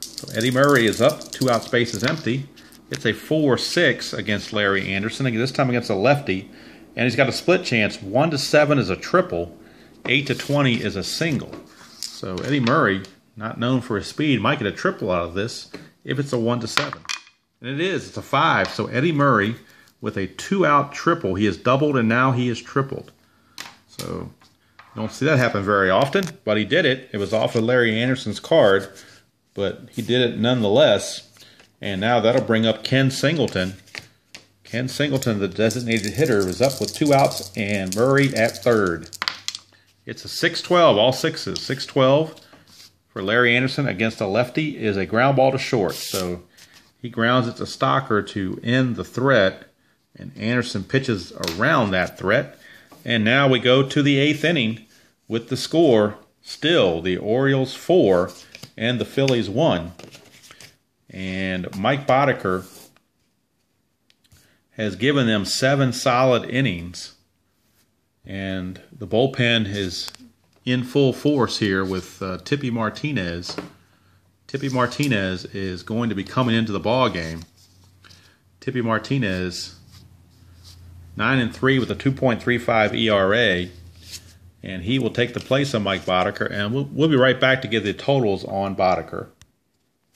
So Eddie Murray is up, 2 out, space is empty. It's a 4-6 against Larry Anderson, this time against a lefty. And he's got a split chance. 1-7 is a triple, 8-20 is a single. So Eddie Murray, not known for his speed, might get a triple out of this if it's a 1-7. And it is, it's a 5. So Eddie Murray with a 2-out triple. He has doubled and now he has tripled. So you don't see that happen very often, but he did it. It was off of Larry Anderson's card, but he did it nonetheless. And now that'll bring up Ken Singleton. Ken Singleton, the designated hitter, is up with 2 outs and Murray at third. It's a 6-12, all 6s. 6-12 for Larry Anderson against a lefty is a ground ball to short. So he grounds it to Stocker to end the threat, and Anderson pitches around that threat. And now we go to the 8th inning with the score still the Orioles 4 and the Phillies 1. And Mike Boddicker has given them 7 solid innings. And the bullpen is in full force here with Tippy Martinez. Tippy Martinez is going to be coming into the ball game. Tippy Martinez, 9-3 with a 2.35 ERA. And he will take the place of Mike Boddicker. And we'll be right back to give the totals on Boddicker.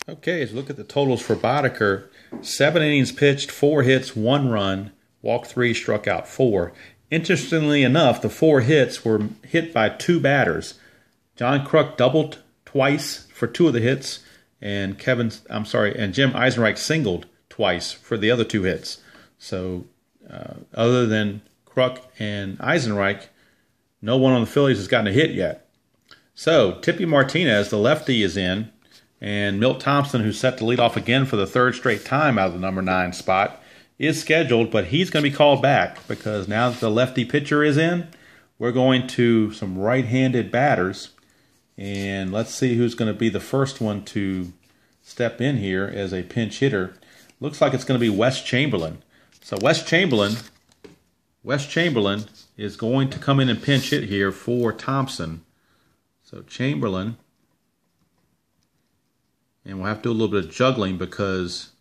Okay, let's look at the totals for Boddicker. 7 innings pitched, 4 hits, 1 run, walked 3, struck out 4. Interestingly enough, the 4 hits were hit by 2 batters. John Kruk doubled twice for 2 of the hits, and Jim Eisenreich singled twice for the other 2 hits. So, other than Kruk and Eisenreich, no one on the Phillies has gotten a hit yet. So, Tippy Martinez, the lefty, is in. And Milt Thompson, who's set to lead off again for the 3rd straight time out of the number 9 spot, is scheduled, but he's going to be called back because now that the lefty pitcher is in, we're going to some right-handed batters. And let's see who's going to be the first one to step in here as a pinch hitter. Looks like it's going to be Wes Chamberlain. So Wes Chamberlain is going to come in and pinch hit here for Thompson. So Chamberlain. And we'll have to do a little bit of juggling because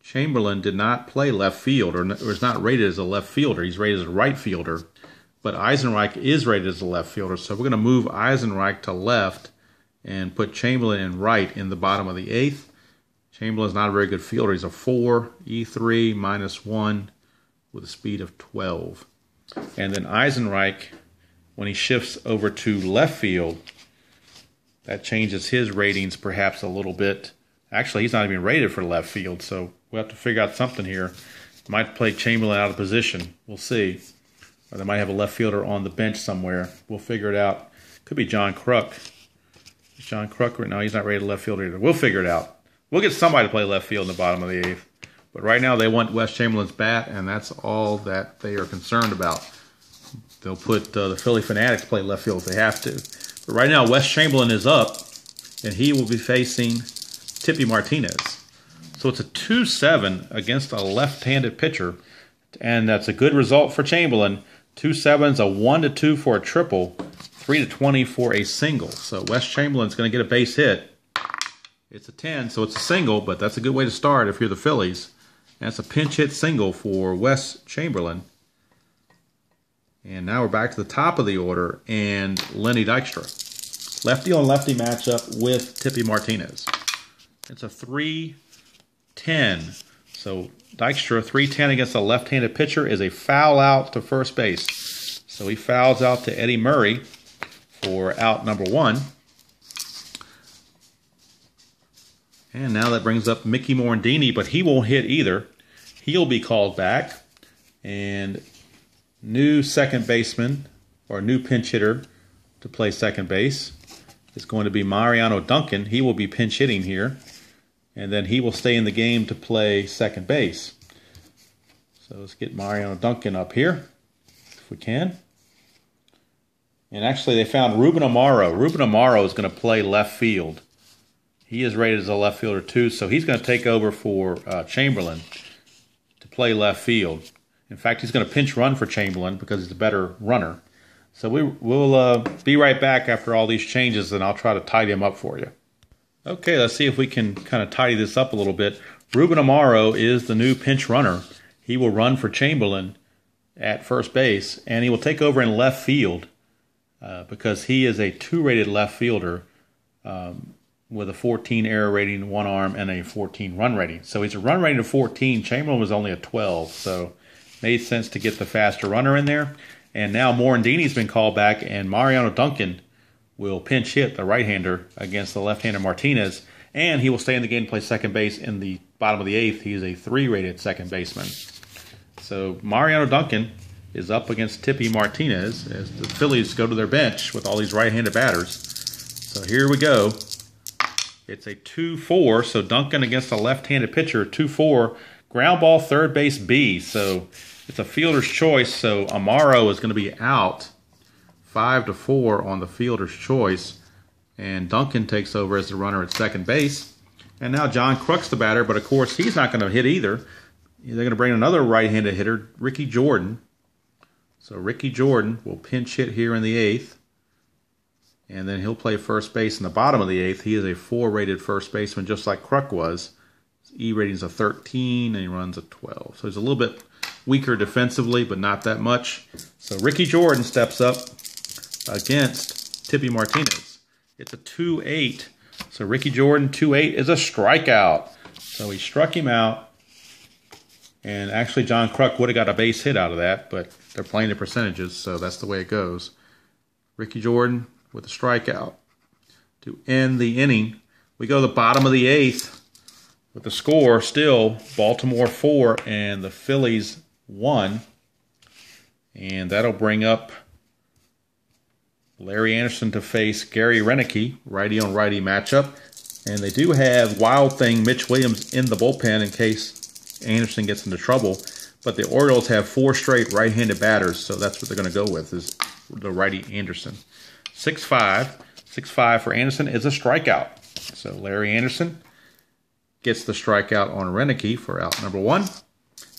Chamberlain did not play left field or is not rated as a left fielder. He's rated as a right fielder. But Eisenreich is rated as a left fielder. So we're going to move Eisenreich to left and put Chamberlain in right in the bottom of the 8th. Chamberlain's not a very good fielder. He's a 4, E3, -1 with a speed of 12. And then Eisenreich, when he shifts over to left field, that changes his ratings perhaps a little bit. Actually, he's not even rated for left field, so we'll have to figure out something here. Might play Chamberlain out of position. We'll see. Or they might have a left fielder on the bench somewhere. We'll figure it out. Could be John Kruk. Is John Kruk right now? He's not rated left fielder either. We'll figure it out. We'll get somebody to play left field in the bottom of the 8th. But right now they want Wes Chamberlain's bat, and that's all that they are concerned about. They'll put the Philly Fanatics play left field if they have to. But right now, Wes Chamberlain is up, and he will be facing Tippy Martinez. So it's a 2-7 against a left-handed pitcher, and that's a good result for Chamberlain. 2-7's a 1-2 for a triple, 3-20 for a single. So Wes Chamberlain's going to get a base hit. It's a 10, so it's a single, but that's a good way to start if you're the Phillies. And it's a pinch hit single for Wes Chamberlain. And now we're back to the top of the order, and Lenny Dykstra. Lefty on lefty matchup with Tippy Martinez. It's a 3-10. So Dykstra, 3-10 against a left-handed pitcher, is a foul out to first base. So he fouls out to Eddie Murray for out number 1. And now that brings up Mickey Morandini, but he won't hit either. He'll be called back. And new second baseman, or new pinch hitter to play second base, is going to be Mariano Duncan. He will be pinch hitting here. and then he will stay in the game to play second base. So let's get Mariano Duncan up here, if we can. And actually, they found Ruben Amaro. Ruben Amaro is going to play left field. He is rated as a left fielder too, so he's going to take over for Chamberlain to play left field. In fact, he's going to pinch run for Chamberlain because he's a better runner. So we'll be right back after all these changes, and I'll try to tidy them up for you. Okay, let's see if we can kind of tidy this up a little bit. Ruben Amaro is the new pinch runner. He will run for Chamberlain at first base, and he will take over in left field because he is a 2-rated left fielder with a 14 error rating, 1 arm, and a 14 run rating. So he's a run rating of 14. Chamberlain was only a 12, so made sense to get the faster runner in there. And now Morandini's been called back, and Mariano Duncan will pinch hit the right-hander against the left-hander Martinez, and he will stay in the game to play second base in the bottom of the 8th. He is a 3-rated second baseman. So Mariano Duncan is up against Tippy Martinez as the Phillies go to their bench with all these right-handed batters. So here we go. It's a 2-4, so Duncan against a left-handed pitcher, 2-4. Ground ball, third base B. So it's a fielder's choice, so Amaro is going to be out 5-4 on the fielder's choice. And Duncan takes over as the runner at second base. And now John Kruk's the batter, but of course he's not going to hit either. They're going to bring another right-handed hitter, Ricky Jordan. So Ricky Jordan will pinch hit here in the 8th. And then he'll play first base in the bottom of the 8th. He is a 4-rated first baseman, just like Kruk was. His E rating is a 13, and he runs a 12. So he's a little bit weaker defensively, but not that much. So Ricky Jordan steps up against Tippy Martinez. It's a 2-8. So Ricky Jordan, 2-8, is a strikeout. So he struck him out. And actually, John Kruk would have got a base hit out of that, but they're playing the percentages, so that's the way it goes. Ricky Jordan with a strikeout. To end the inning, we go to the bottom of the 8th with the score still Baltimore 4 and the Phillies 1. And that'll bring up Larry Anderson to face Gary Renicky, righty-on-righty matchup. And they do have Wild Thing Mitch Williams in the bullpen in case Anderson gets into trouble, but the Orioles have 4 straight right-handed batters, so that's what they're going to go with, is the righty Anderson. 6-5 for Anderson is a strikeout. So Larry Anderson gets the strikeout on Renicky for out number 1,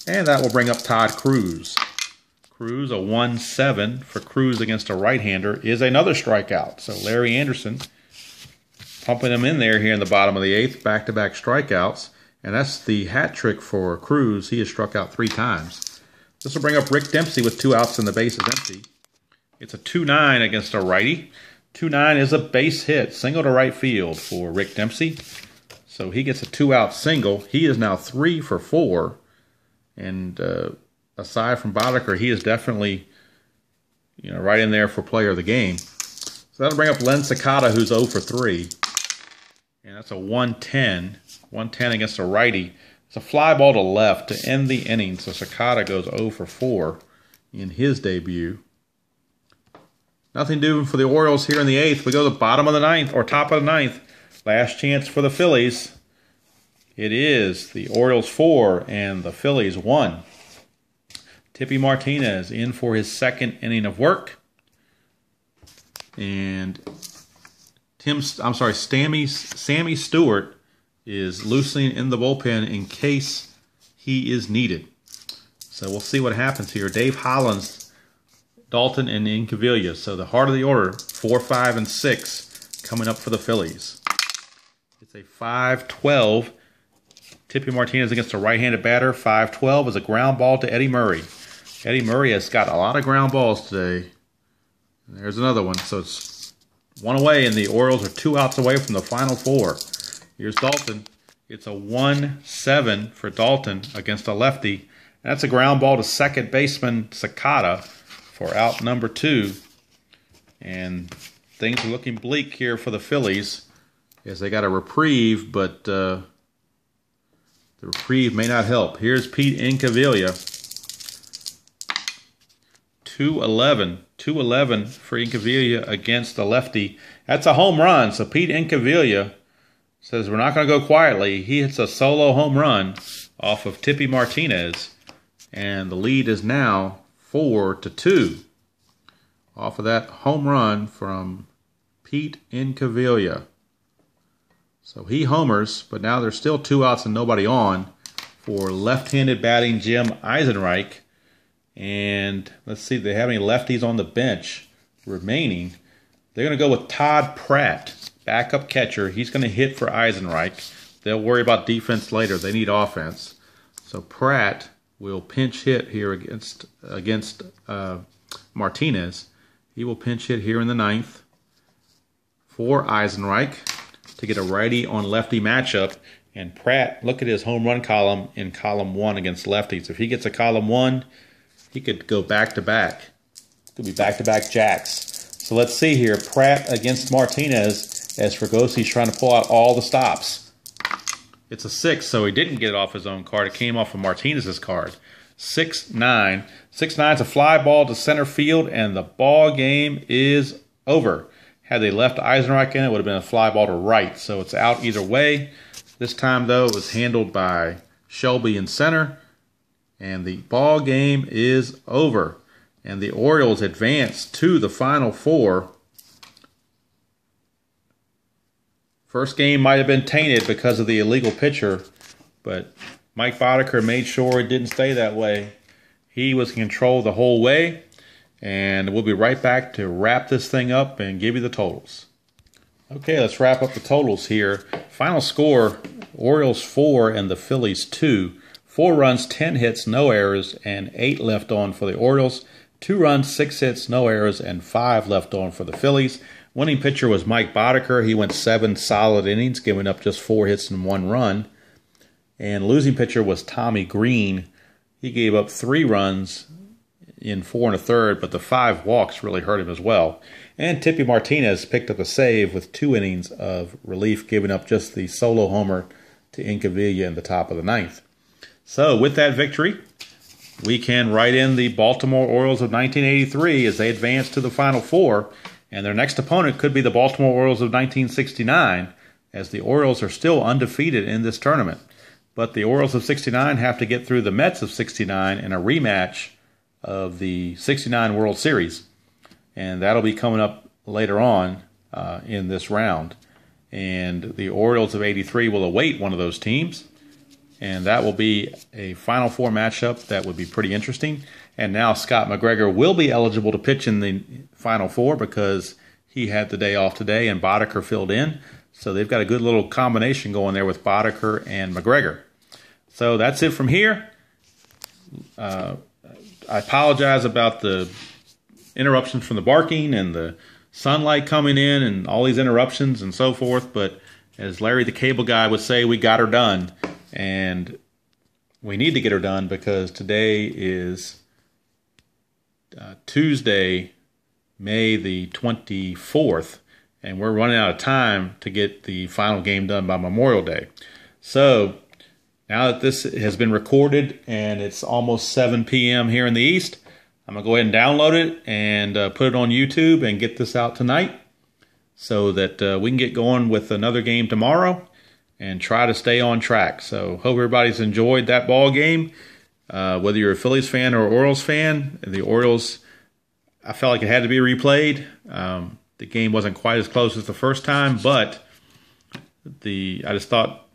and that will bring up Todd Cruz. Cruz, a 1-7 for Cruz against a right-hander, is another strikeout. So Larry Anderson pumping him in there here in the bottom of the 8th, back-to-back strikeouts. And that's the hat trick for Cruz. He has struck out 3 times. This will bring up Rick Dempsey with 2 outs and the base is empty. It's a 2-9 against a righty. 2-9 is a base hit, single to right field for Rick Dempsey. So he gets a 2-out single. He is now 3 for 4. And aside from Boddicker, he is definitely, right in there for player of the game. So that'll bring up Len Sakata, who's 0 for 3. And that's a 1-10. 1-10 against a righty. It's a fly ball to left to end the inning. So Sakata goes 0 for 4 in his debut. Nothing doing for the Orioles here in the 8th. We go to the bottom of the 9th, or top of the 9th. Last chance for the Phillies. It is the Orioles 4 and the Phillies 1. Tippy Martinez in for his 2nd inning of work. And Sammy Stewart is loosening in the bullpen in case he is needed. So we'll see what happens here. Dave Hollins, Dalton, and Incaviglia. So the heart of the order, 4, 5, and 6 coming up for the Phillies. It's a 5-12. Tippy Martinez against a right-handed batter. 5-12 is a ground ball to Eddie Murray. Eddie Murray has got a lot of ground balls today. And there's another one. So it's 1 away, and the Orioles are 2 outs away from the final 4. Here's Dalton. It's a 1-7 for Dalton against a lefty. And that's a ground ball to second baseman Sakata for out number 2. And things are looking bleak here for the Phillies as they got a reprieve, but the reprieve may not help. Here's Pete Incaviglia. 2-11. 2-11 for Incaviglia against the lefty. That's a home run. So Pete Incaviglia Says we're not going to go quietly. He hits a solo home run off of Tippy Martinez, and the lead is now 4-2 off of that home run from Pete Incaviglia. So he homers, but now there's still 2 outs and nobody on for left-handed batting Jim Eisenreich. And let's see if they have any lefties on the bench remaining. They're going to go with Todd Pratt, backup catcher. He's going to hit for Eisenreich. They'll worry about defense later. They need offense. So Pratt will pinch hit here against Martinez. He will pinch hit here in the 9th for Eisenreich to get a righty on lefty matchup. And Pratt, look at his home run column in column 1 against lefties. If he gets a column 1, he could go back-to-back. Could be back-to-back jacks. So let's see here. Pratt against Martinez as Fragosi's trying to pull out all the stops. It's a 6, so he didn't get it off his own card. It came off of Martinez's card. 6-9. 6-9's a fly ball to center field, and the ball game is over. Had they left Eisenreich in, it would have been a fly ball to right, so it's out either way. This time, though, it was handled by Shelby in center, and the ball game is over. And the Orioles advance to the Final Four. First game might have been tainted because of the illegal pitcher, but Mike Boddicker made sure it didn't stay that way. He was in control the whole way, and we'll be right back to wrap this thing up and give you the totals. Okay, let's wrap up the totals here. Final score, Orioles 4 and the Phillies 2. 4 runs, 10 hits, no errors, and 8 left on for the Orioles. 2 runs, 6 hits, no errors, and 5 left on for the Phillies. Winning pitcher was Mike Boddicker. He went 7 solid innings, giving up just 4 hits and 1 run. And losing pitcher was Tommy Green. He gave up 3 runs in 4 1/3, but the 5 walks really hurt him as well. And Tippy Martinez picked up a save with 2 innings of relief, giving up just the solo homer to Incaviglia in the top of the 9th. So with that victory, we can write in the Baltimore Orioles of 1983 as they advance to the Final Four, and their next opponent could be the Baltimore Orioles of 1969, as the Orioles are still undefeated in this tournament. But the Orioles of 69 have to get through the Mets of 69 in a rematch of the 69 World Series, and that'll be coming up later on in this round. And the Orioles of 83 will await one of those teams, and that will be a Final Four matchup that would be pretty interesting. And now Scott McGregor will be eligible to pitch in the Final Four because he had the day off today and Boddicker filled in. So they've got a good little combination going there with Boddicker and McGregor. So that's it from here. I apologize about the interruptions from the barking and the sunlight coming in and all these interruptions and so forth. But as Larry the Cable Guy would say, we got her done. And we need to get her done because today is Tuesday, May the 24th, and we're running out of time to get the final game done by Memorial Day. So now that this has been recorded and it's almost 7 p.m. here in the East, I'm going to go ahead and download it and put it on YouTube and get this out tonight so that we can get going with another game tomorrow and try to stay on track. So hope everybody's enjoyed that ball game. Whether you're a Phillies fan or Orioles fan, the Orioles, I felt like it had to be replayed. The game wasn't quite as close as the first time, but I just thought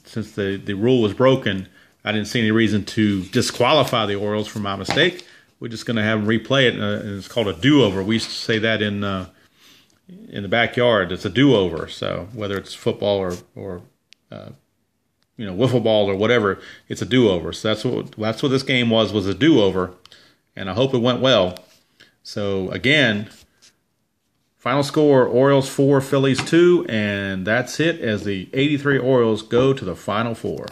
since the rule was broken, I didn't see any reason to disqualify the Orioles for my mistake. We're just going to have them replay it, and it's called a do-over. We used to say that in the backyard. It's a do-over. So whether it's football or wiffle ball or whatever, it's a do-over. So that's what this game was a do-over, and I hope it went well. So again, final score, Orioles 4, Phillies 2, and that's it as the 83 Orioles go to the Final Four.